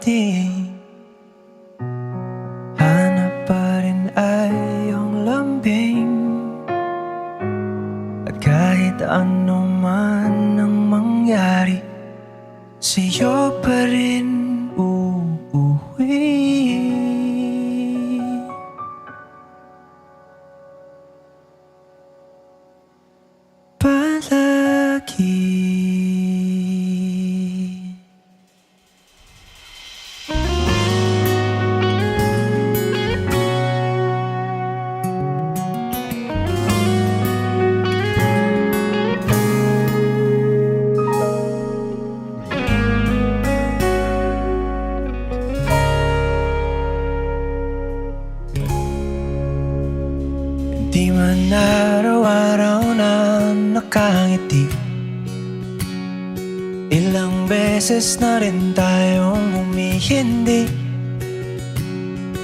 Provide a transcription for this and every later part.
ating hanap pa rin ay iyong lambing. At kahit ano man ang mangyari, sa'yo pa rin uuwi. Palagi. Di man araw-araw na nakangiti, ilang beses na rin tayong humihindi.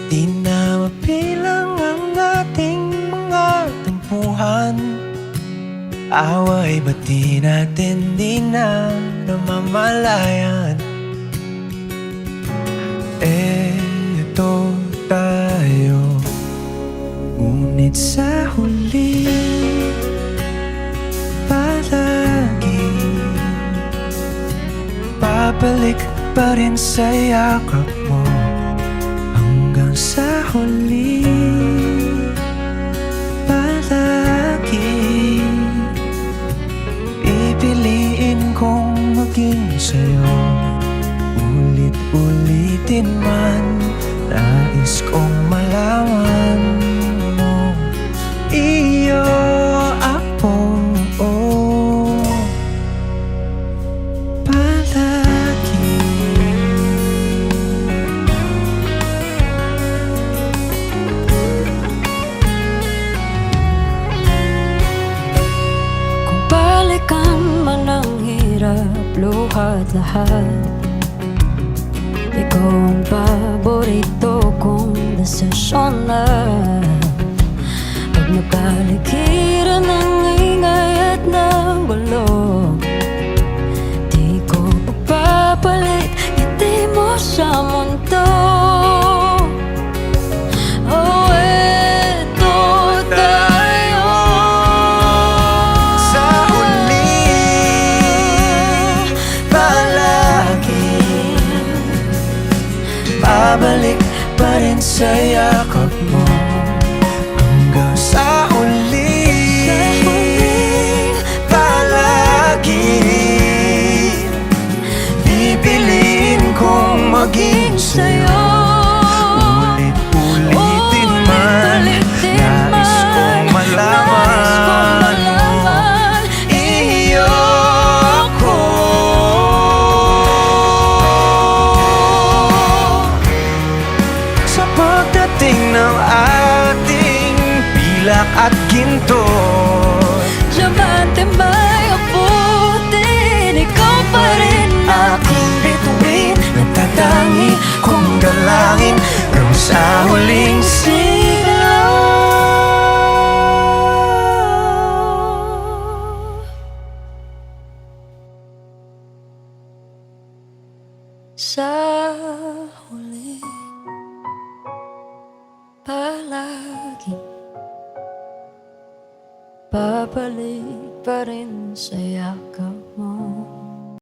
Di na mabilang ang ating mga tampuhan. Away ba't di natin di na namamalayan? Eto tayo, ngunit sa huli palagi babalik pa rin sa yakap mo. Hanggang sa huli palagi pipiliin kong maging sa'yo. Ulit-ulitin man, nais kong malaman mo, iyo ako, palagi. Kung balikan man ang hirap, luha at lahat, ikaw ang paborito kong desisyon na. Pag napaligiran ng ingay at ng gulo, di ko papapalit ngiti mo sa mundo. Oh, eto tayo Sa huli palagi babalik pa rin sa yakap mo. Hanggang sa huli palagi pipiliin kong maging sa'yo. Ulit-ulitin man, nais kong malaman mo, iyo ako. Sa pagdating ng ating pilak at ginto, Diamante may abutin, ikaw pa rin aking bituin, nagtatangi kong dalangin hanggang sa huling sigaw. sa huli palagi babalik pa rin sa yakap mo.